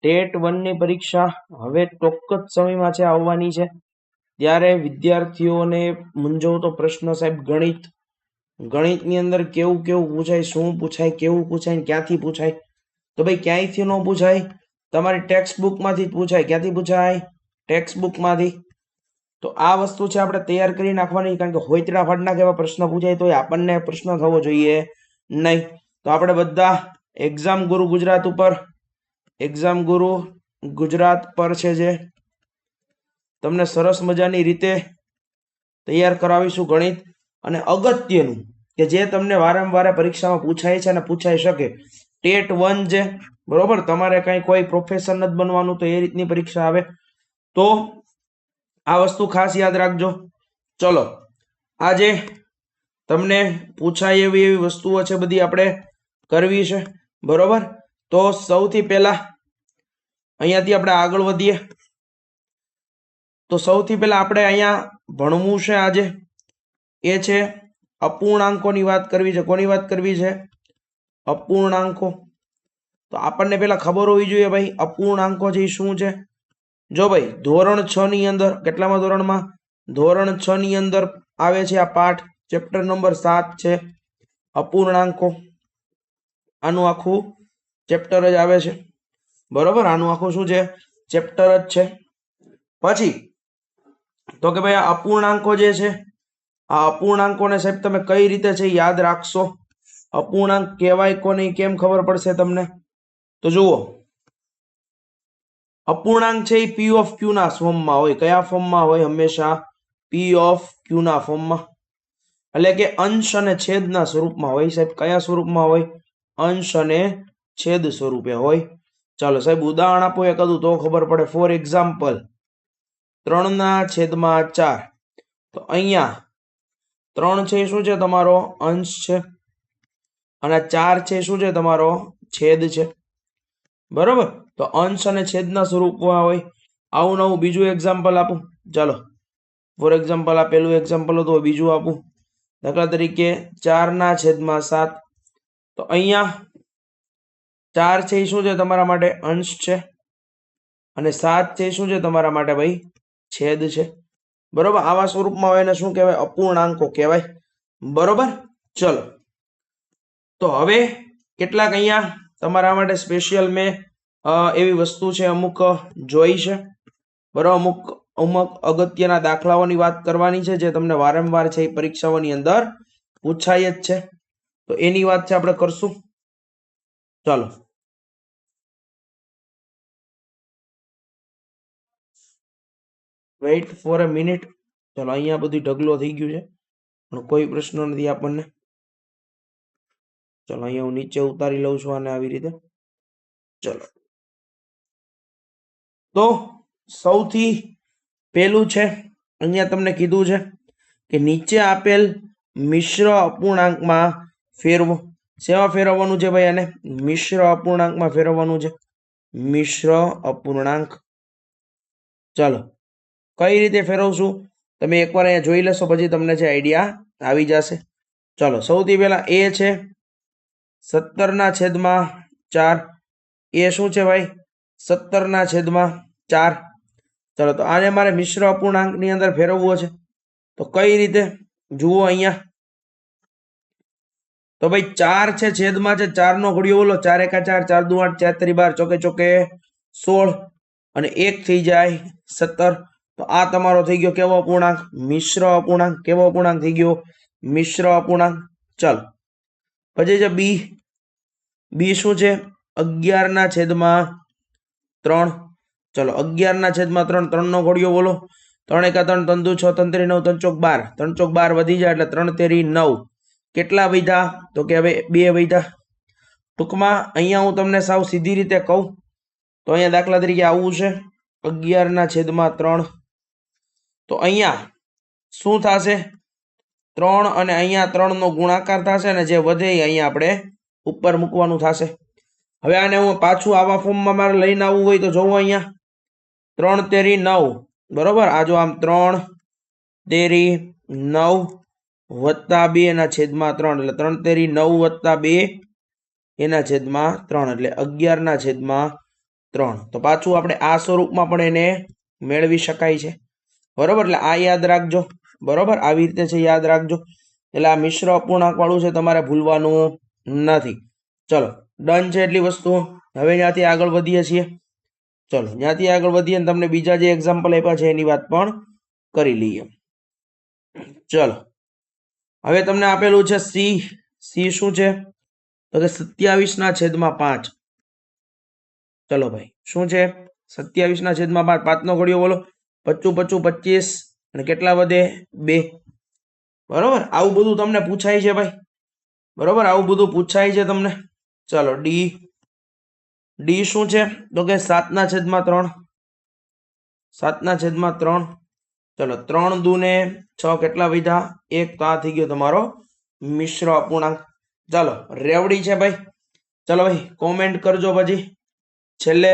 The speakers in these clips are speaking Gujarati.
ટેટ 1 ની પરીક્ષા હવે ટૂંક જ સમયમાં છે આવવાની છે, ત્યારે વિદ્યાર્થીઓને મૂંઝવતો પ્રશ્ન સાહેબ ગણિતની અંદર કેવું પૂછાય, શું પૂછાય, કેવું પૂછાય, ક્યાંથી પૂછાય? તો ભાઈ ક્યાંયથી ન પૂછાય, તમારી ટેક્સ્ટ બુકમાંથી જ પૂછાય. ક્યાંથી પૂછાય? ટેક્સ્ટ બુકમાંથી. તો આ વસ્તુ છે આપણે તૈયાર કરી નાખવાની, કારણ કે હોયતડા ફાડના કેવા પ્રશ્ન પૂછાય તો આપણને પ્રશ્ન થવો જોઈએ નહીં. તો આપણે બધા એક્ઝામ ગુરુ ગુજરાત પર છે જે તમને સરસ મજાની રીતે તૈયાર કરાવીશું ગણિત. અને અગત્યનું કે જે તમને વારંવાર પરીક્ષામાં પૂછાય છે અને પૂછાઈ શકે, ટેટ 1 છે, બરોબર. તમારે કઈ કોઈ પ્રોફેસર નથી બનવાનું તો એ રીતની પરીક્ષા આવે. તો આ વસ્તુ ખાસ યાદ રાખજો. ચલો, આજે તમને પૂછાય એવી વસ્તુઓ છે બધી આપણે કરવી છે, બરોબર. તો સૌથી પહેલા અહીંયાથી આપણે આગળ વધીએ. તો સૌથી પહેલા આપણે અહીંયા ભણવું છે આજે એ છે અપૂર્ણાંકોની વાત કરવી છે. કોની વાત કરવી છે? અપૂર્ણાંકો. તો આપણને પહેલા ખબર હોવી જોઈએ ભાઈ અપૂર્ણાંકો છે શું છે. જો ભાઈ ધોરણ 6 ની અંદર, કેટલામાં ધોરણમાં? ધોરણ 6 ની અંદર આવે છે આ પાઠ, ચેપ્ટર નંબર 7 છે અપૂર્ણાંકો. આનું આખું ચેપ્ટર જ આવે છે, બરોબર. આનું આખું શું છે? ચેપ્ટર જ છે. પછી તો કે ભાઈ આ અપૂર્ણાંકો જે છે, આ અપૂર્ણાંકોને સાહેબ તમે કઈ રીતે છે યાદ રાખશો? અપૂર્ણાંક કહેવાય કોને, કેમ ખબર પડશે તમને? તો જુઓ, અપૂર્ણાંક છે એ પી ઓફ ક્યુ ના ફોર્મમાં હોય. કયા ફોર્મમાં હોય? હંમેશા પી ઓફ ક્યુ ના ફોર્મમાં, એટલે કે અંશ અને છેદના સ્વરૂપમાં હોય. સાહેબ કયા સ્વરૂપમાં હોય? અંશ અને છેદ સ્વરૂપે હોય. ચાલો સાહેબ ઉદાહરણ આપો એકાદું તો ખબર પડે. For example 3/4. તો અહીંયા 3 છે શું છે? તમારો અંશ છે. અને 4 છે શું છે? તમારો છેદ છે, બરોબર. તો અંશ અને છેદના સ્વરૂપમાં હોય. આવું નવું બીજું એક્ઝામ્પલ આપું. ચાલો, ફોર એક્ઝામ્પલ આ પહેલું એક્ઝામ્પલ હતું, બીજું આપું. દાખલા તરીકે 4/7. તો અહીંયા 4 છે એ શું છે તમારા માટે? અંશ છે. અને 7 છે શું છે તમારા માટે ભાઈ? છેદ છે, બરોબર. આવા સ્વરૂપમાં હોય એને શું કહેવાય? અપૂર્ણાંકો કહેવાય, બરોબર. ચલો, તો હવે કેટલાક અહીંયા તમારા માટે સ્પેશિયલ મેં એવી વસ્તુ છે અમુક જોઈ છે, બરોબર. અમુક અગત્યના દાખલાઓની વાત કરવાની છે જે તમને વારંવાર છે એ પરીક્ષાઓની અંદર પૂછાય જ છે. તો એની વાત છે આપણે કરશું. ચાલો, વેઇટ ફોર અ મિનિટ. ચાલો, અહીંયા બધું ઢગલો થઈ ગયું છે પણ કોઈ પ્રશ્ન નથી આપણને. ચલો, અહીંયા હું નીચે ઉતારી લઉં છું આને આવી રીતે. ચલો, તો સૌથી પહેલું છે અહીંયા તમને કીધું છે કે નીચે આપેલ મિશ્ર અપૂર્ણાંકમાં ફેરવો. શેમાં ફેરવવાનું છે ભાઈ? આને મિશ્ર અપૂર્ણાંકમાં ફેરવવાનું છે. મિશ્ર અપૂર્ણાંક. ચાલો, કઈ રીતે ફેરવશું તમે એકવાર અહીંયા જોઈ લેશો, પછી તમને જે આઈડિયા આવી જશે. ચાલો, સૌથી પહેલા એ છે 17/4. એ શું છે ભાઈ? 17/4. ચાલો, તો આને મારે મિશ્ર અપૂર્ણાંકની અંદર ફેરવવો છે. તો કઈ રીતે? જુઓ અહીંયા. તો ભાઈ 4 છે છેદમાં છે 4 નો ઘડિયો બોલો. 4 × 4, 4 × 8, 4 × 12, ચોકે ચોકે 16 અને 1 થઈ જાય 17. તો આ તમારો થઈ ગયો કેવો અપૂર્ણાંક? મિશ્ર અપૂર્ણાંક. કેવો અપૂર્ણાંક થઈ ગયો? મિશ્ર અપૂર્ણાંક. ચાલો, પછી છે બી. બી શું છે? 11/3. ચલો, 11/3. 3 નો ઘડિયો બોલો. 3 × 3, 3 × 6, 3 × 9, 3 × 12. 3 × 12 વધી જાય એટલે 3 × 9. કેટલા વધ્યા? તો કે હવે 2 વધ્યા. ટૂંકમાં અહીંયા હું તમને સાવ સીધી રીતે કહું તો અહીંયા દાખલા તરીકે આવું છે 11/3. તો અહીંયા શું થશે? 3 અને અહીંયા 3 નો ગુણાકાર થશે અને જે વધે અહીંયા આપણે ઉપર મૂકવાનું થશે. હવે આને હું પાછું આવા ફોર્મમાં મારે લઈને આવવું હોય તો જોવો અહીંયા 3 તેરી 9, બરોબર. આ જો આમ 3 તેરી 9 + 2/3 એટલે 3 તેરી 9 + 2 એના છેદમાં 3 એટલે 11/3. તો પાછું આપણે આ સ્વરૂપમાં પણ એને મેળવી શકાય છે, બરોબર. એટલે આ યાદ રાખજો, બરોબર. આવી રીતે છે, યાદ રાખજો. એટલે આ મિશ્ર અપૂર્ણાંક વાળું છે, તમારે ભૂલવાનું નથી. ચલો, ડન છે એટલી વસ્તુ. હવે ત્યાંથી આગળ વધીએ છીએ. ચલો, ત્યાંથી આગળ વધીએ અને તમને બીજા જે એક્ઝામ્પલ આપ્યા છે એની વાત પણ કરી લઈએ. ચલો, હવે તમને આપેલું છે સી. સી શું છે? તો કે 27/5. ચલો ભાઈ, શું છે? 27/5. 5 નો ઘડિયો બોલો. 25 25 25 અને કેટલા વધે? 2. બરોબર. આવું બધું તમને પૂછાય છે ભાઈ, બરોબર. આવું બધું પૂછાય છે તમને. ચલો, ડી. ડી શું છે? તો કે 7/3. 7/3. ચલો, 3 દુને 6 કેટલા વધ્યા? 1. તો આ થઈ ગયો તમારો મિશ્ર અપૂર્ણાંક. ચાલો, રેવડી છે ભાઈ. ચલો ભાઈ, કોમેન્ટ કરજો. પછી છેલ્લે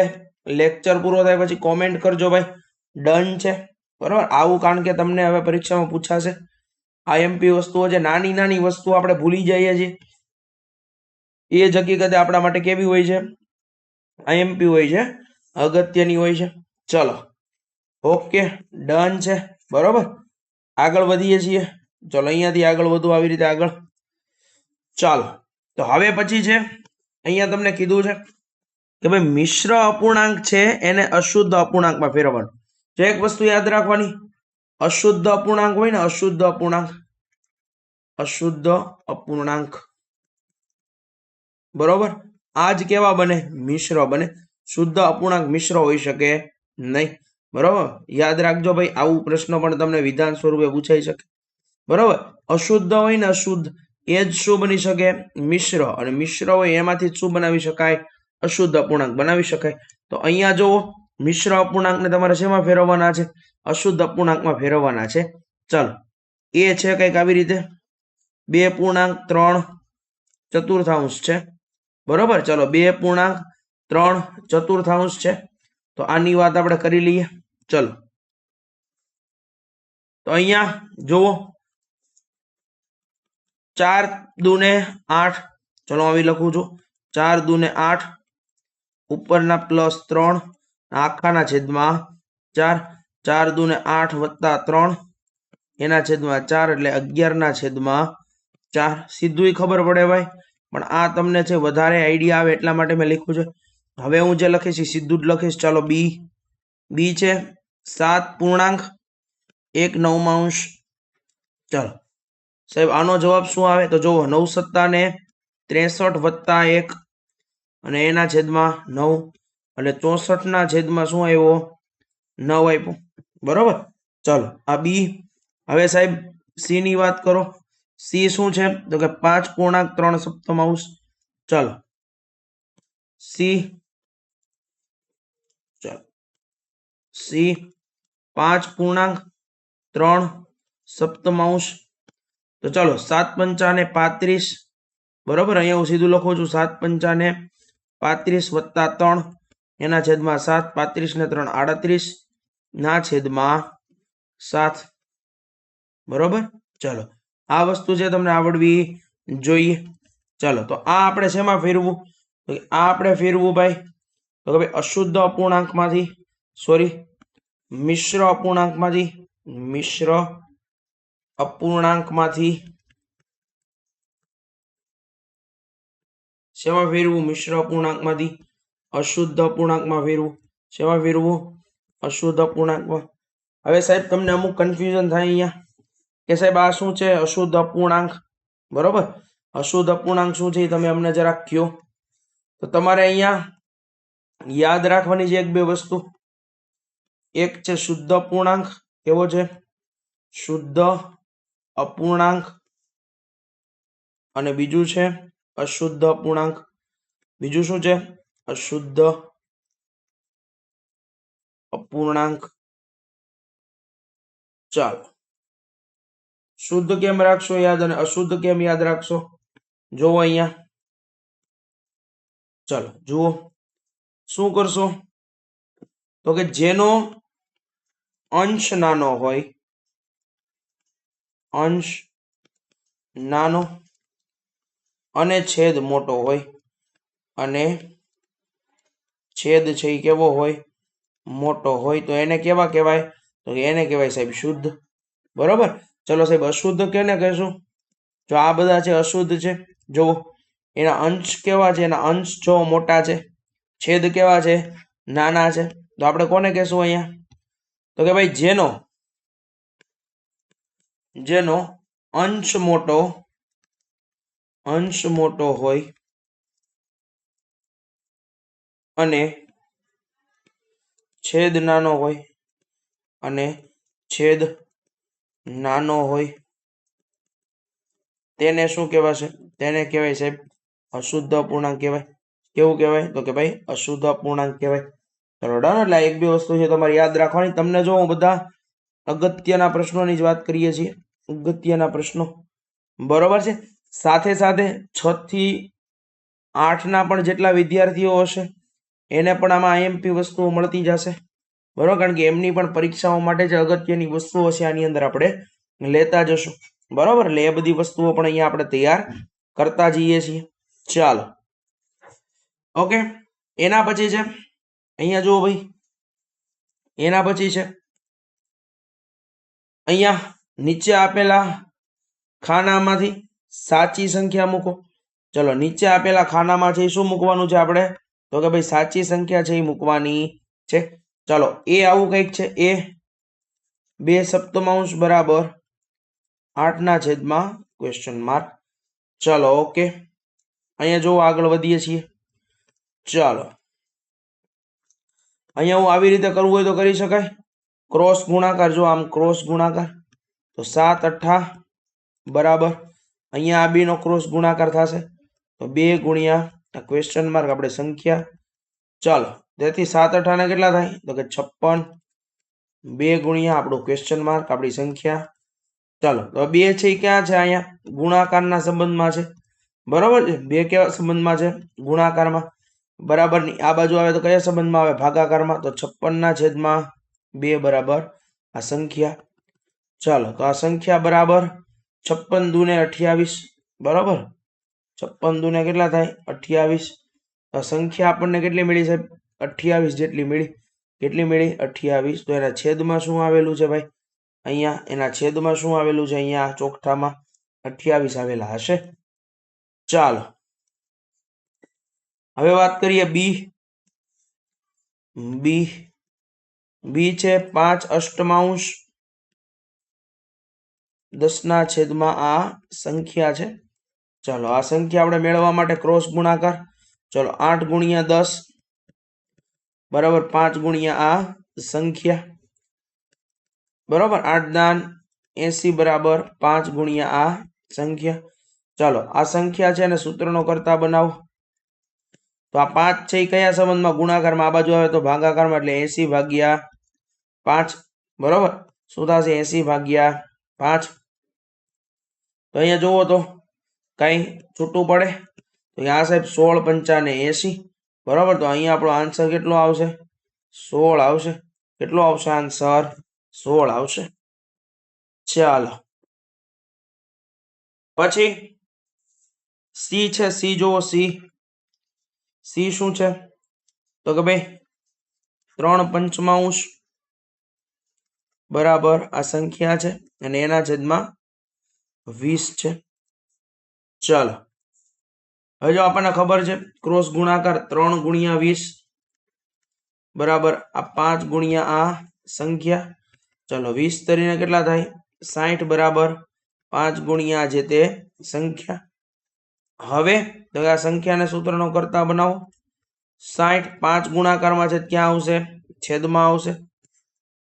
લેક્ચર પૂરો થાય પછી કોમેન્ટ કરજો ભાઈ. ડન છે, બરોબર. આવું કારણ કે તમને હવે પરીક્ષામાં પૂછાશે. આઈએમપી વસ્તુઓ છે, નાની નાની વસ્તુ આપણે ભૂલી જઈએ છીએ. એ જ હકીકતે આપણા માટે કેવી હોય છે? આઈએમપી હોય છે, અગત્યની હોય છે. ચલો, ઓકે, ડન છે, બરોબર. આગળ વધીએ છીએ. ચલો, અહીંયાથી આગળ વધુ આવી રીતે આગળ. ચાલો, તો હવે પછી છે અહીંયા તમને કીધું છે કે ભાઈ મિશ્ર અપૂર્ણાંક છે એને અશુદ્ધ અપૂર્ણાંકમાં ફેરવવાનો. જો એક વસ્તુ યાદ રાખવાની, અશુદ્ધ અપૂર્ણાંક હોય ને, અશુદ્ધ અપૂર્ણાંક, અશુદ્ધ અપૂર્ણાંક, બરોબર, આ જ કેવા બને? મિશ્ર બને. શુદ્ધ અપૂર્ણાંક મિશ્ર હોઈ શકે નહીં, બરોબર. યાદ રાખજો ભાઈ, આવું પ્રશ્ન પણ તમને વિધાન સ્વરૂપે પૂછાઈ શકે, બરોબર. અશુદ્ધ હોય ને અશુદ્ધ, એ જ શું બની શકે? મિશ્ર. અને મિશ્ર હોય એમાંથી શું બનાવી શકાય? અશુદ્ધ અપૂર્ણાંક બનાવી શકાય. તો અહીંયા જુઓ, મિશ્ર અપૂર્ણાંકને તમારે શેમાં ફેરવવાના છે? અશુદ્ધ અપૂર્ણાંકમાં ફેરવવાના છે. ચાલો, એ છે કંઈક આવી રીતે 2.3 છે, બરોબર. ચલો, 2.3 છે. તો આની વાત આપણે કરી લઈએ. ચલો, તો અહીંયા જુઓ, 4 દુને 8. ચલો, આવી લખું છું, 4 દુને 8, ઉપરના +3, આખાના છેદમાં 4. 4 દુને 8 વત્તા 3 એના છેદમાં 4 એટલે 11/4. સીધું ખબર પડે ભાઈ, પણ આ તમને છે વધારે આઈડિયા આવે એટલા માટે મેં લખ્યું છે. હવે હું જે લખીશ સીધું જ લખીશ. ચાલો, બી. બી છે 7.1/9. ચાલો સાહેબ, આનો જવાબ શું આવે? તો જુઓ, 9 સત્તાને 63 વત્તા 1 અને એના છેદમાં 9 એટલે 64 છેદમાં શું આવ્યો? 9 આપ્યો, બરોબર. ચાલો, આ બી. હવે સાહેબ સી ની વાત કરો. સી શું છે? તો કે 5.3. ચાલો, સી. ચાલો, સી 5.3. તો ચાલો, 7 પંચાને 35, બરોબર. અહીંયા હું સીધું લખું છું, 7 પંચાને 35 વત્તા 3 એના છેદમાં 7. 35 ને 3 38 ના છેદમાં 7, બરોબર. ચલો, આ વસ્તુ છે તમને આવડવી જોઈએ. ચાલો, તો આ આપણે શેમાં ફેરવું? તો આ આપણે ફેરવું ભાઈ, તો કે ભાઈ અશુદ્ધ અપૂર્ણાંકમાંથી, સોરી, મિશ્ર અપૂર્ણાંકમાંથી, મિશ્ર અપૂર્ણાંકમાંથી શેમાં ફેરવું? મિશ્ર અપૂર્ણાંકમાંથી અશુદ્ધ અપૂર્ણાંકમાં ફેરવું. શેમાં ફેરવું? અશુદ્ધ અપૂર્ણાંકમાં. હવે સાહેબ તમને અમુક કન્ફ્યુઝન થાય અહીંયા કે સાહેબ આ શું છે? અશુદ્ધ અપૂર્ણાંક, બરોબર. અશુદ્ધ અપૂર્ણાંક શું છે તમે અમને જરાક કહો. તો તમારે અહીંયા યાદ રાખવાની છે એક બે વસ્તુ. એક છે શુદ્ધ અપૂર્ણાંક. કેવો છે? શુદ્ધ અપૂર્ણાંક. અને બીજું છે અશુદ્ધ અપૂર્ણાંક. બીજું શું છે? અશુદ્ધ અપૂર્ણાંક. ચાલો, શુદ્ધ કેમ રાખશો યાદ અને અશુદ્ધ કેમ યાદ રાખશો? જોવો અહીંયા. ચાલો જુઓ, શું કરશો? તો કે જેનો અંશ નાનો હોય, અંશ નાનો અને છેદ મોટો હોય, અને છેદ છે એ કેવો હોય? મોટો હોય. તો એને કેવા કહેવાય? તો એને કહેવાય સાહેબ શુદ્ધ. બરોબર. ચલો સાહેબ અશુદ્ધ કેને કહેશું? જો આ બધા છે અશુદ્ધ છે, જો એના અંશ કેવા છે? એના અંશ જો મોટા છે, છેદ કેવા છે? નાના છે. તો આપણે કોને કહેશું અહીંયા? તો કે ભાઈ જેનો અંશ મોટો હોય અને છેદ નાનો હોય તેને શું કહેવાશે? તેને કહેવાય સાહેબ અશુદ્ધ અપૂર્ણાંક કહેવાય. કેવું કહેવાય? તો કે ભાઈ અશુદ્ધ અપૂર્ણાંક કહેવાય. ચલો ડન. એટલે એક બે વસ્તુ છે તમારે યાદ રાખવાની. તમને જો હું બધા અગત્યના પ્રશ્નોની જ વાત કરીએ છીએ, અગત્યના પ્રશ્નો. બરોબર છે. સાથે સાથે 6 થી 8 ના પણ જેટલા વિદ્યાર્થીઓ હશે એને પણ આમાં આઈએમપી વસ્તુઓ મળતી જશે. બરોબર. કારણ કે એમની પણ પરીક્ષાઓ માટે જે અગત્યની વસ્તુઓ છે આની અંદર આપણે લેતા જશું. બરોબર. એટલે એ બધી વસ્તુઓ પણ અહીંયા આપણે તૈયાર કરતા જઈએ છીએ. ચાલો ઓકે. એના પછી છે અહીંયા જુઓ ભાઈ, એના પછી છે અહીંયા નીચે આપેલા ખાનામાંથી સાચી સંખ્યા મૂકો. ચલો નીચે આપેલા ખાનામાં છે શું મૂકવાનું છે આપણે? તો કે ભાઈ સાચી સંખ્યા છે એ મૂકવાની છે. ચાલો એ આવું કંઈક છે. એ 2/7 બરાબર 8/? ચાલો ઓકે. અહીંયા જો આગળ વધીએ છીએ. ચાલો અહીંયા હું આવી રીતે કરવું હોય તો કરી શકાય. ક્રોસ ગુણાકાર, જો આમ ક્રોસ ગુણાકાર, તો 7 × 8 બરાબર અહીંયા આ બેનો ક્રોસ ગુણાકાર થશે તો 2 ગુણ્યા આપણે સંખ્યા. ચાલો તેથી 7 × 8 ને કેટલા થાય? તો કે 56. 2 ગુણ્યા આપણું ક્વેશ્ચન માર્ક આપણી સંખ્યા. ચાલો તો 2 છે ક્યાં છે? અહીંયા ગુણાકારના સંબંધમાં છે. બરોબર છે. 2 કેવા સંબંધમાં છે? ગુણાકારમાં. બરાબર ની આ બાજુ આવે તો કયા સંબંધમાં આવે? ભાગાકારમાં. તો 56/2 બરાબર આ સંખ્યા. ચાલો તો આ સંખ્યા બરાબર 56 દૂને 28. બરાબર 56 દૂને કેટલા થાય? 28. આ સંખ્યા આપણને કેટલી મળી સાહેબ? 28 જેટલી મળી. કેટલી મળી? 28. તો એના છેદમાં શું આવેલું છે ભાઈ? અહીંયા એના છેદમાં શું આવેલું છે? અહીંયા ચોકઠામાં 28 આવેલા હશે. ચાલો હવે વાત કરીએ બી. બી છે 5/8 10/? આ સંખ્યા છે. ચાલો આ સંખ્યા આપણે મેળવવા માટે ક્રોસ ગુણાકાર. ચલો 8 × 10 બરાબર 5 ગુણ્યા આ સંખ્યા. બરાબર 8×80 બરાબર 5 ગુણ્યા આ સંખ્યા. ચાલો આ સંખ્યા છે અને સૂત્રનો કરતા બનાવો. તો આ 5 છે એ કયા સંબંધમાં? ગુણાકારમાં. આ બાજુ આવે તો ભાગાકારમાં. એટલે 80/5. બરોબર શું થશે? 80/5. તો અહીંયા જુઓ તો કઈ છૂટું પડે તો આ સાહેબ 16 × 5 = 80. બરોબર. તો અહીંયા આપણો આન્સર કેટલો આવશે? 16 આવશે. કેટલો આવશે આન્સર? 16 આવશે. ચાલો પછી સી છે. સી જુઓ. સી શું છે? તો કે ભાઈ 3/5 બરાબર આ સંખ્યા છે અને એના છેદમાં 20 છે. ચાલો હવે જો આપણને ખબર છે ક્રોસ ગુણાકાર 3 × 20 બરાબર આ 5 ગુણ્યા આ સંખ્યા. ચલો 20 તરીને કેટલા થાય? 60 બરાબર 5 ગુણ્યા જે તે સંખ્યા. હવે તો આ સંખ્યાને સૂત્રનો કરતા બનાવો. 60 5 ગુણાકારમાં છે ક્યાં આવશે? છેદમાં આવશે.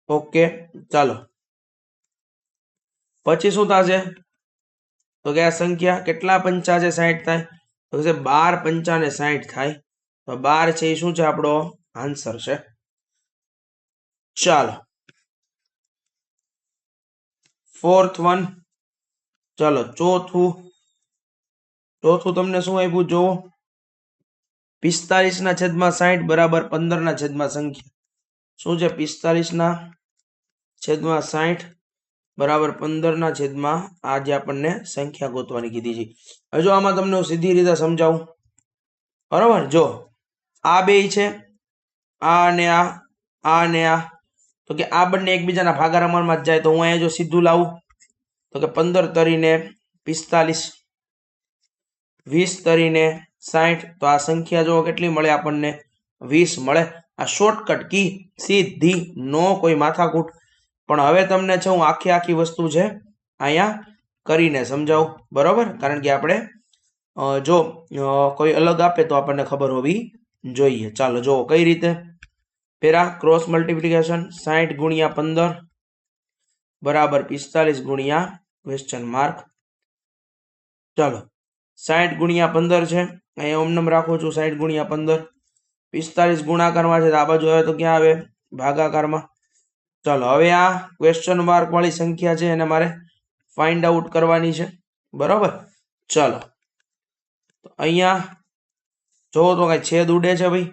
ઓકે ચાલો પછી શું થશે? તો કે આ સંખ્યા કેટલા પંચા છે 60 થાય? તો કે 12 પંચા ને 60 થાય. તો 12 છે એ શું છે? આપણો આન્સર છે. ચાલો 4th વન. ચાલો ચોથું તમને શું આપ્યું? જો 45/60 બરાબર 15 સંખ્યા. શું છે? 45/60 બરાબર 15 આ જે આપણને સંખ્યા ગોતવાની કીધી છે. હવે જો આમાં તમને સીધી રીતે સમજાવું બરોબર, જો આ બે છે, આ અને આ, તો કે આ બંને એકબીજાના ભાગાકારમાં જ જાય. તો હું અહીંયા જો સીધું લાવું તો કે 15 તરીને 45, 20 તરીને 60. તો આ સંખ્યા જો કેટલી મળે આપણને? 20 મળે. આ શોર્ટકટ કી, સીધી, નો કોઈ માથાકૂટ. પણ હવે તમને છે હું આખી વસ્તુ છે અહીંયા કરીને સમજાવું, બરોબર? કારણ કે આપણે જો કોઈ અલગ આપે તો આપણને ખબર હોવી જોઈએ. ચાલો જો કઈ રીતે. પેલા ક્રોસ મલ્ટીપ્લિકેશન 60 ગુણ્યા 15 બરાબર 45 ગુણ્યા ક્વેશ્ચન માર્ક. ચાલો 60 ગુણ્યા 15 છે, અહીંયા ઓમનમ રાખું છું. 60 ગુણ્યા 15, 45 ગુણાકારમાં છે, આ બાજુ આવે તો ક્યાં આવે? ભાગાકારમાં. ચાલો હવે આ ક્વેશ્ચન માર્ક વાળી સંખ્યા છે એને મારે ફાઇન્ડ આઉટ કરવાની છે, બરોબર? ચાલો તો અહીંયા જોવો તો કઈ છેદ ઉડે છે ભાઈ?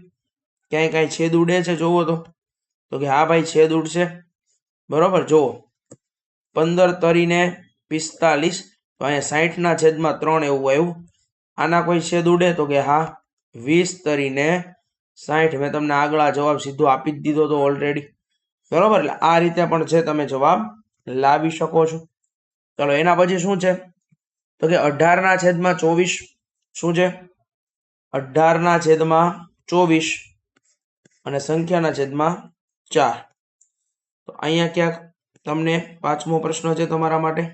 ક્યાંય કઈ છેદ ઉડે છે? જોવો તો કે હા ભાઈ છેદ ઉડશે, બરોબર. જુઓ 15 તરીને 45, તો અહીંયા 60 ના છેદમાં 3 એવું આવ્યું. આના કોઈ છેદ ઉડે? તો કે હા 20 તરીને 60. મેં તમને આગળ આ જવાબ સીધો આપી જ દીધો તો ઓલરેડી, બરોબર. એટલે આ રીતે પણ છે તમે જવાબ લાવી શકો છો. ચલો એના પછી શું છે તો કે 18 ના છેદમાં 24. શું છે? 18 ના છેદમાં 24 અને સંખ્યાના છેદમાં 4. તો અહીંયા ક્યાંક તમને પાંચમો પ્રશ્ન છે તમારા માટે.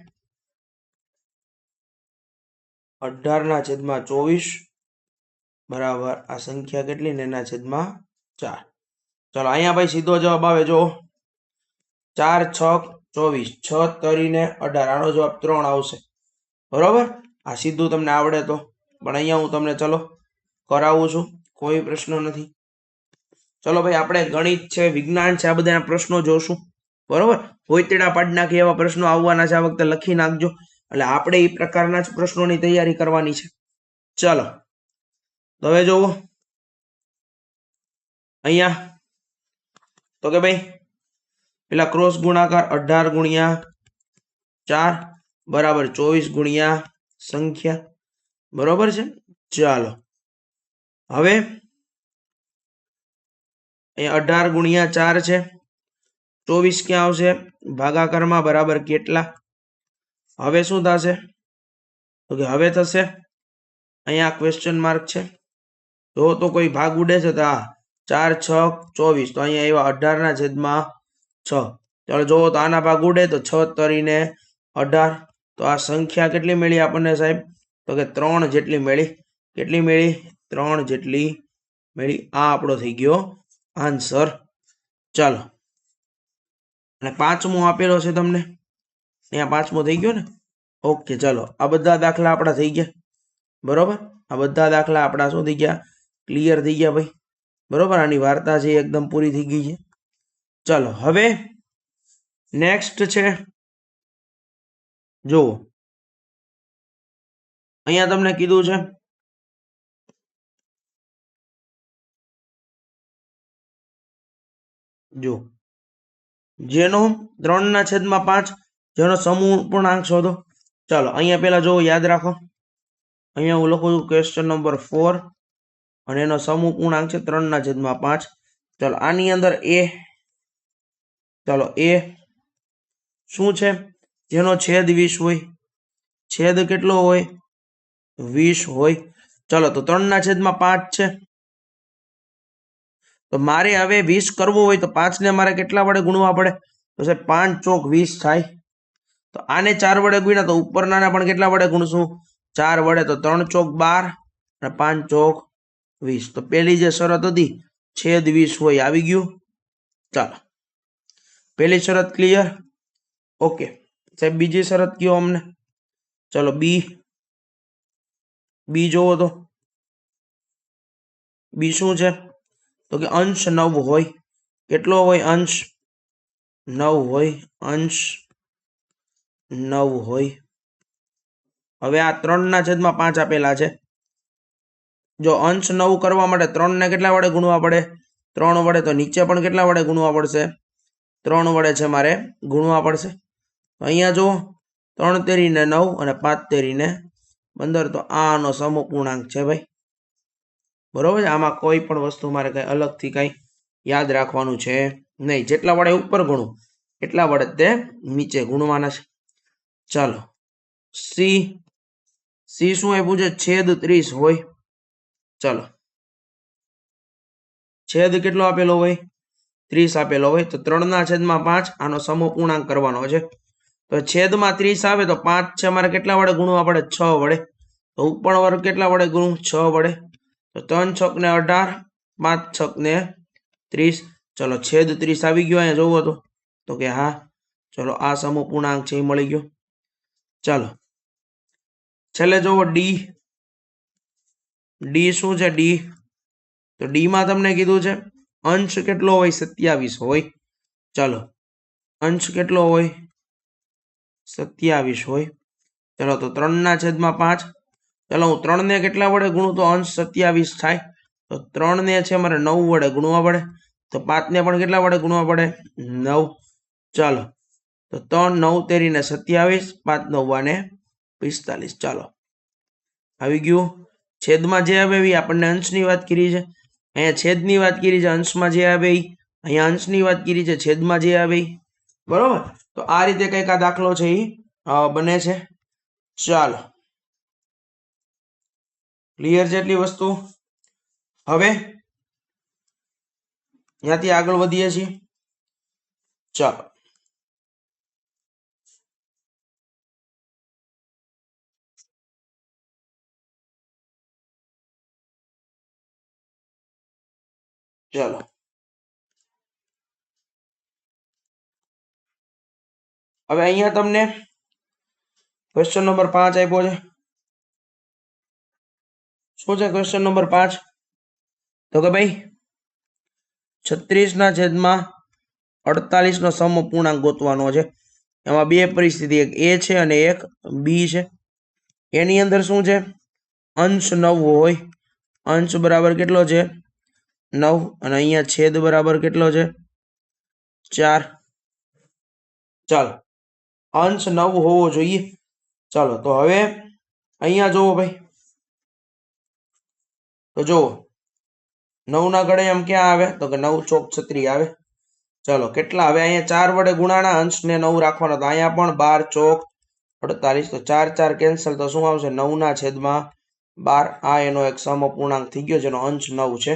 18 ના છેદમાં 24 બરાબર આ સંખ્યા કેટલી ને એના છેદમાં 4. ચલો અહીંયા ભાઈ સીધો જવાબ આવે. જો 4 6 24, 6 તરીને 18, આનો જવાબ 3 આવશે, બરોબર. આ સીધું તમને આવડે તો. પણ અહીંયા હું તમને ચલો કરાવું છું, કોઈ પ્રશ્ન નથી. ચલો ભાઈ આપણે ગણિત છે, વિજ્ઞાન છે, આ બધા પ્રશ્નો જોશું, બરોબર. હોયતેડા પાડી નાખી એવા પ્રશ્નો આવવાના છે, આ વખતે લખી નાખજો. એટલે આપણે એ પ્રકારના જ પ્રશ્નોની તૈયારી કરવાની છે. ચલો તો હવે જોવો અહીંયા તો કે ભાઈ પેલા ક્રોસ ગુણાકાર 18 ગુણ્યા 4 બરાબર 24 ગુણ્યા સંખ્યા, બરોબર છે. ચાલો હવે અહીંયા 18 ગુણ્યા 4 છે, 24 ક્યાં આવશે? ભાગાકારમાં, બરાબર કેટલા? હવે શું થશે તો કે હવે થશે અહીંયા ક્વેશ્ચન માર્ક છે. જો તો કોઈ ભાગ ઉડે છે તો આ 4 6 24, તો અહીંયા એવા 18 ના છેદમાં 6. ચાલો જોવો તો આના ભાગ ઉડે તો 6 તરીને 18. તો આ સંખ્યા કેટલી મળી આપણને સાહેબ? તો કે 3 જેટલી મળી. કેટલી મળી? 3 જેટલી મળી. આ આપણો થઈ ગયો આન્સર. ચાલો અને પાંચમો આપેલો છે તમને, અહીંયા પાંચમો થઈ ગયો ને? ઓકે ચાલો આ બધા દાખલા આપણા થઈ ગયા, બરોબર. આ બધા દાખલા આપણા શું થઈ ગયા? ક્લિયર થઈ ગયા ભાઈ, બરોબર. આની વાર્તા છે એકદમ પૂરી થઈ ગઈ છે. ચાલો હવે નેક્સ્ટ છે, જુઓ અહીંયા તમને કીધું છે જો જેનો 3 ના છેદમાં 5 જેનો સમૂહ પૂર્ણાંક શોધો. ચાલો અહીંયા પેલા જો યાદ રાખો, અહીંયા હું લખું છું ક્વેશ્ચન નંબર 4 અને એનો સમૂહ પૂર્ણાંક છે 3 ના છેદમાં 5. ચાલો આની અંદર એ, ચાલો એ શું છે? જેનો છેદ 20 હોય. છેદ કેટલો હોય? 20 હોય. ચાલો તો 3 ના છેદમાં 5 છે, તો મારે હવે 20 કરવો હોય તો 5 ને મારે કેટલા વડે ગુણવા પડે? તો સાહેબ 5 ચોક 20 થાય. તો આને 4 વડે ગુણ્યા તો ઉપરનાને પણ કેટલા વડે ગુણશું? 4 વડે. તો 3 ચોક 12 અને 5 ચોક 20. તો પેલી જે શરત હતી છેદ 20 હોય આવી ગયું. ચાલો પેલી શરત ક્લિયર. ઓકે સાહેબ બીજી શરત કયો અમને? ચલો બી જોવો તો બી શું છે તો કે અંશ 9 હોય. કેટલો હોય? અંશ 9 હોય. અંશ 9 હોય. હવે આ 3 ના છેદમાં 5 આપેલા છે. જો અંશ 9 કરવા માટે 3 ને કેટલા વડે ગુણવા પડે? 3 વડે. તો નીચે પણ કેટલા વડે ગુણવા પડશે? 3 વડે છે મારે ગુણવા પડશે. અહીંયા જો 3 તેરીને 9 અને 5 તેરીને 15. તો આનો સમૂહ પૂર્ણાંક છે ભાઈ. બરોબર છે, આમાં કોઈ પણ વસ્તુ મારે કઈ અલગથી કઈ યાદ રાખવાનું છે નહીં. જેટલા વડે ઉપર ગુણું એટલા વડે તે નીચે ગુણવાના છે. ચાલો સી શું આપ્યું છે? છેદ 30 હોય. ચાલો છેદ કેટલો આપેલો હોય? 30 આપેલો હોય. તો 3/5 આનો સમપૂર્ણાંક કરવાનો છે. તો છેદમાં 30 આવે તો 5 છે અમારે કેટલા વડે ગુણવા પડે? 6 વડે. તો ઉપર વર્ગ કેટલા વડે ગુણું? 6 વડે. તો 3 છક ને 18, 5 છક ને 30. ચલો છેદ 30 આવી ગયો. અહીંયા જોવો તો કે હા. ચલો આ સમપૂર્ણાંક છે એ મળી ગયો. ચાલો છેલ્લે જોવો ડી. ડી શું છે? ડી તો ડી માં તમને કીધું છે અંશ કેટલો હોય? 27 હોય. ચાલો અંશ કેટલો હોય? 27 હોય. ચલો તો 3/5. ચલો હું 3 ને કેટલા વડે ગુણું તો અંશ 27 થાય? તો 3 ને છે મારે 9 વડે ગુણવા પડે. તો 5 ને પણ કેટલા વડે ગુણવા પડે? 9. ચાલો તો 3 9 તેરીને 27, 5 9 45. ચાલો આવી ગયું. છેદમાં જે આવે એ આપણને અંશની વાત કરી છે. અહીંયા છેદની વાત કરી છે, અંશમાં જે આવે અહીંયા અંશની વાત કરી છે, છેદમાં જે આવે બરોબર. તો આ રીતે કઈક આ દાખલો છે એ બને છે. ચાલો ક્લિયર છે એટલી વસ્તુ. હવે ત્યાંથી આગળ વધીએ છીએ. ચાલો ચાલો હવે અહીંયા તમને ક્વેશ્ચન નંબર 5 આપ્યો છે. શું છે ક્વેશ્ચન નંબર 5? તો કે ભાઈ 36/48 નો સમપૂર્ણાંક ગોતવાનો છે. એમાં બે પરિસ્થિતિ, એક એ છે અને એક બી છે. એની અંદર શું છે? અંશ 9 હોય. અંશ બરાબર કેટલો છે? 9. અને અહીંયા છેદ બરાબર કેટલો છે? 4. ચાલો અંશ 9 હોવો જોઈએ. ચાલો તો હવે અહીંયા જોવો ભાઈ. તો જોવો 9 ના ગળે એમ ક્યાં આવે? તો કે 9 ચોક 36 આવે. ચાલો કેટલા? હવે અહીંયા 4 વડે ગુણાના, અંશ ને 9 રાખવાનો. તો અહીંયા પણ 12 ચોક 48. તો 4 4 કેન્સલ. તો શું આવશે? 9/12. આ એનો એક સમપૂર્ણાંક થઈ ગયો જેનો અંશ 9 છે.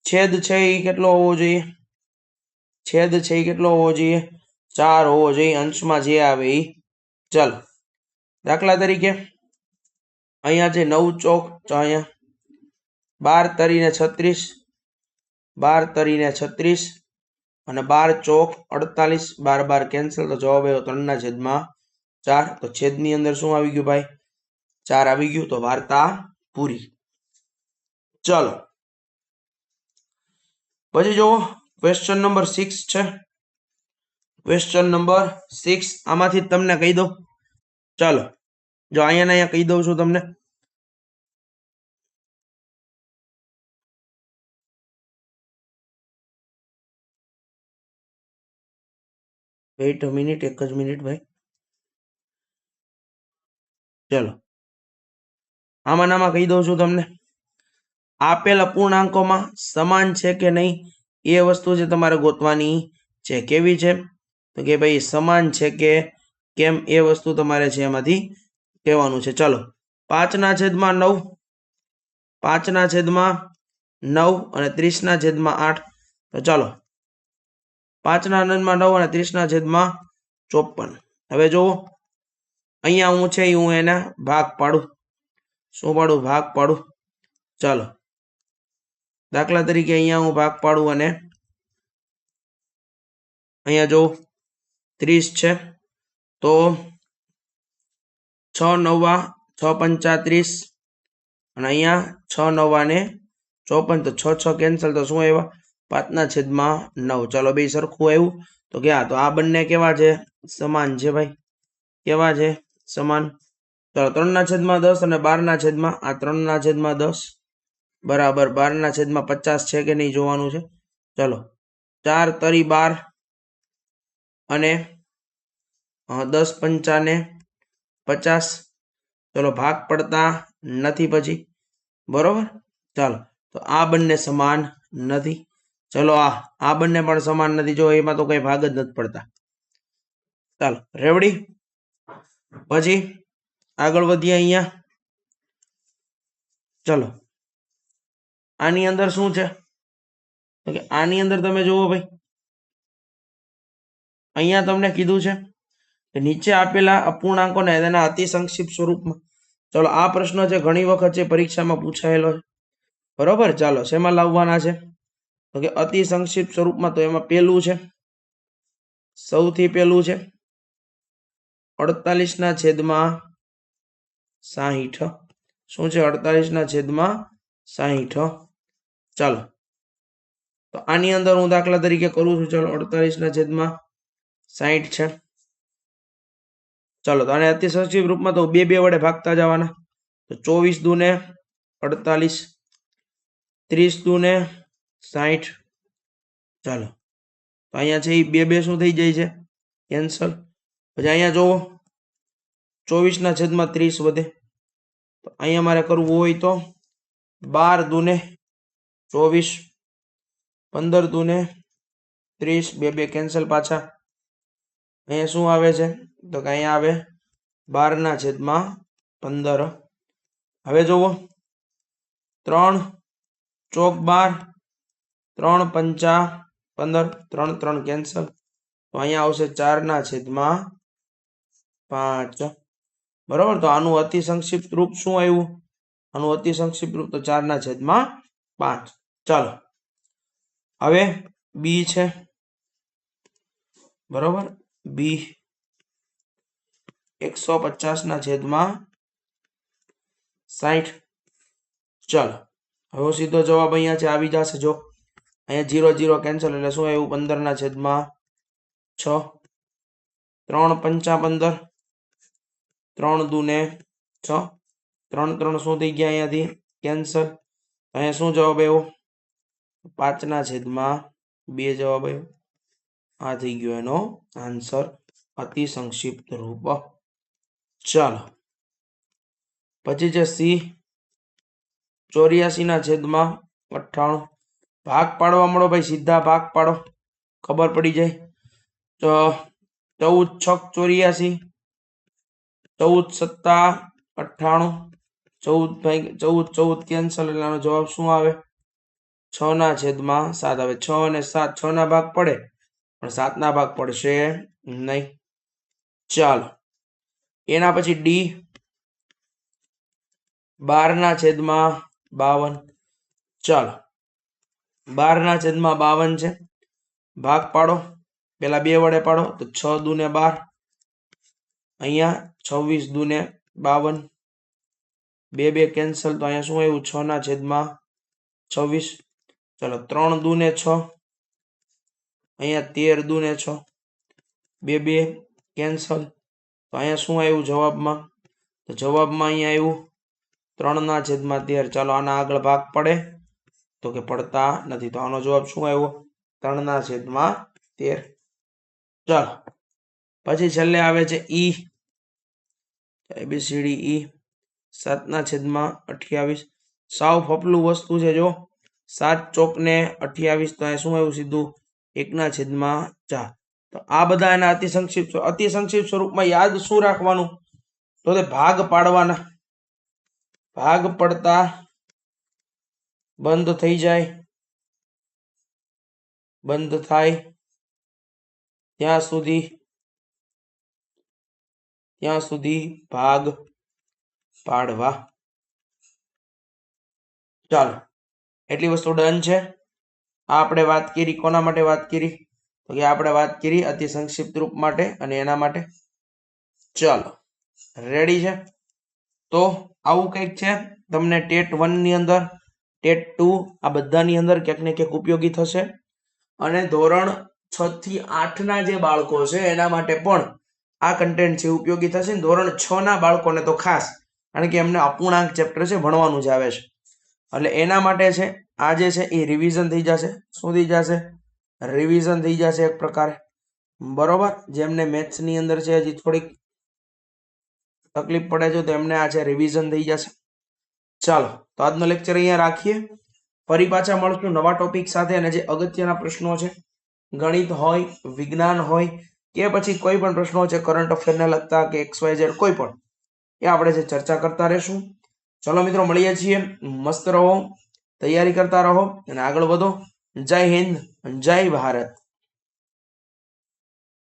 છેદ છે એ કેટલો હોવો જોઈએ? છેદ છે એ કેટલો હોવો જોઈએ? 4 હોવો જોઈએ. અંશમાં જે આવે એ. ચાલો દાખલા તરીકે અહીંયા છે 9 ચોક, અહીંયા 12 તરીને 36, 12 તરીને 36 અને 12 ચોક 48. 12 12 કેન્સલ. તો જવાબ આવ્યો 3/4. તો છેદની અંદર શું આવી ગયું ભાઈ? 4 આવી ગયું. તો વાર્તા પૂરી. ચાલો પછી જુઓ ક્વેશ્ચન નંબર 6 છે. ક્વેશ્ચન નંબર 6 આમાંથી તમને કહી દો. ચાલો જો અહીંયા કહી દઉં છું તમને. વેઇટ અ મિનિટ, એક જ મિનિટ ભાઈ. ચલો આમાં કહી દઉં છું તમને. આપેલ અપૂર્ણાંકોમાં સમાન છે કે નહીં એ વસ્તુ છે તમારે ગોતવાની છે. કેવી છે? તો કે ભાઈ સમાન છે કે કેમ એ વસ્તુ તમારે છે એમાંથી કહેવાનું છે. ચલો 5/9, 5/9 અને 30/8. તો ચાલો 5/9 અને 30/54. હવે જુઓ અહીંયા હું છે હું એના ભાગ પાડું. શું પાડું? ભાગ પાડું. ચાલો દાખલા તરીકે અહીંયા હું ભાગ પાડું અને અહીંયા જો 30 છે તો 6 9 6 35 અને અહીંયા 6 9 54. તો 6 6 કેન્સલ. તો શું આવ્યા? 5/9. ચાલો બે સરખું આવ્યું. તો કે તો આ બંને કેવા છે? સમાન છે ભાઈ. કેવા છે? સમાન. ચાલો 3/10 અને 12/, આ 3/10 બરાબર 12/50 છે કે નહીં જોવાનું છે. ચલો 4 તરી 12 અને 10 પંચા 50. ચલો ભાગ પડતા નથી પછી. બરોબર. ચાલો તો આ બંને સમાન નથી. ચલો આ બંને પણ સમાન નથી. જો એમાં તો કઈ ભાગ જ નથી પડતા. ચાલો રેવડી. પછી આગળ વધીએ અહીંયા. ચલો આની અંદર શું છે? આની અંદર તમે જુઓ ભાઈ, અહીંયા તમને કીધું છે કે નીચે આપેલા અપૂર્ણાંકોને તેના અતિ સંક્ષિપ્ત સ્વરૂપમાં. ચલો આ પ્રશ્ન છે, ઘણી વખત છે પરીક્ષામાં પૂછાયેલો છે. બરોબર. ચાલો શેમાં લાવવાના છે? તો કે અતિ સંક્ષિપ્ત સ્વરૂપમાં. તો એમાં પેલું છે, સૌથી પેલું છે 48/60. શું છે? 48/60. ચાલો તો આની અંદર હું દાખલા તરીકે કરું છું. ચાલો 48/60 છે. ચાલો તો આને અતિ સંક્ષિપ્ત રૂપમાં તો બે વડે ભાગતા જવાના. તો 24 દુને 48, 30 દુને 60. ચાલો તો અહીંયા છે એ બે શું થઈ જાય છે? કેન્સલ. પછી અહીંયા જોવો 24/30 વધે. તો અહીંયા મારે કરવું હોય તો 12 દુને 24, 15 દુને 30, બે કેન્સલ પાછા. અહીંયા શું આવે છે? તો કે અહીંયા આવે 12/15. હવે જોવો 3 ચોક 12, 3 પંચા 15, 3 3 કેન્સલ. તો અહીંયા આવશે 4/5. બરોબર. તો આનું અતિ સંક્ષિપ્ત રૂપ શું આવ્યું? આનું અતિ સંક્ષિપ્ત રૂપ તો 4/5. ચાલો હવે બી છે. બરોબર. બી 150/60. ચાલો હવે સીધો જવાબ અહીંયા છે આવી જશે. જો અહીંયા 0 0 કેન્સલ એટલે શું આવ્યું? 15/6. 3 પંચા 15, 3 દુને 6, 3 3 શું થઈ ગયા? અહીંયાથી કેન્સલ. અહીંયા શું જવાબ આવ્યો? 5/2 જવાબ આવ્યો. આ થઈ ગયો એનો આન્સર, અતિ સંક્ષિપ્ત રૂપ. ચાલો પછી છે સી 84/98. ભાગ પાડવા મળો ભાઈ, સીધા ભાગ પાડો, ખબર પડી જાય. તો 14 6 84, 14 7 98. 14 કેન્સલ એટલે આનો જવાબ શું આવે? 6/7 આવે. 6 અને 7 6 ના ભાગ પડે પણ 7 ના ભાગ પડશે નહીં. ચાલો એના પછી ડી 12/52. ચાલો 12/52 છે. ભાગ પાડો, પેલા બે વડે પાડો. તો 6 દુને 12, અહીંયા 26 દુને 52, બે કેન્સલ. તો અહીંયા શું આવ્યું? 6/26. ચલો 3 દુને 6, અહીંયા 13 દુને 6, બે કેન્સલ. તો અહીંયા શું આવ્યું જવાબમાં? તો જવાબમાં અહીંયા આવ્યું 3/13. ચાલો આના આગળ ભાગ પડે તો કે પડતા નથી. તો આનો જવાબ શું આવ્યો? 3/13. ચાલો પછી છેલ્લે આવે છે ઈ, ABCD ઈ 7/28. સાવ ફપલું વસ્તુ છે. જો 7 ચોક ને 28. તો અહીંયા શું આવ્યું? સીધું 1/4. તો આ બધા એના અતિ સંક્ષિપ્ત સ્વરૂપમાં યાદ શું રાખવાનું? તો તે ભાગ પાડવાના. ભાગ પડતા બંધ થઈ જાય, બંધ થાય ત્યાં સુધી ભાગ પાડવા. ચાલો એટલી વસ્તુ ડન છે. આ આપણે વાત કરી. કોના માટે વાત કરી? તો કે આપણે વાત કરી અતિ સંક્ષિપ્ત રૂપ માટે અને એના માટે. ચાલો રેડી છે. તો આવું કંઈક છે. તમને ટેટ 1 ની અંદર, ટેટ 2 આ બધાની અંદર ક્યાંક ને ક્યાંક ઉપયોગી થશે. અને ધોરણ 6 થી 8 ના જે બાળકો છે એના માટે પણ આ કન્ટેન્ટ છે ઉપયોગી થશે. ધોરણ 6 ના બાળકોને તો ખાસ, કારણ કે એમને અપૂર્ણાંક ચેપ્ટર છે ભણવાનું જ આવે છે. એટલે એના માટે છે આ જે છે એ રિવિઝન થઈ જશે. શું થઈ જશે? રિવિઝન થઈ જશે એક પ્રકારે. બરોબર. જેમને મેથ્સની અંદર છે હજી થોડીક તકલીફ પડે છે તો એમને આ છે રિવિઝન થઈ જશે. ચાલો તો આજનો લેક્ચર અહીંયા રાખીએ. ફરી પાછા મળશું નવા ટોપિક સાથે, અને જે અગત્યના પ્રશ્નો છે, ગણિત હોય, વિજ્ઞાન હોય કે પછી કોઈ પણ પ્રશ્નો છે કરંટ અફેરને લગતા કે XYZ કોઈ પણ, એ આપણે જે ચર્ચા કરતા રહેશું. ચલો મિત્રો, મળીએ છીએ. મસ્ત રહો, તૈયારી કરતા રહો અને આગળ વધો. જય હિન્દ, જય ભારત.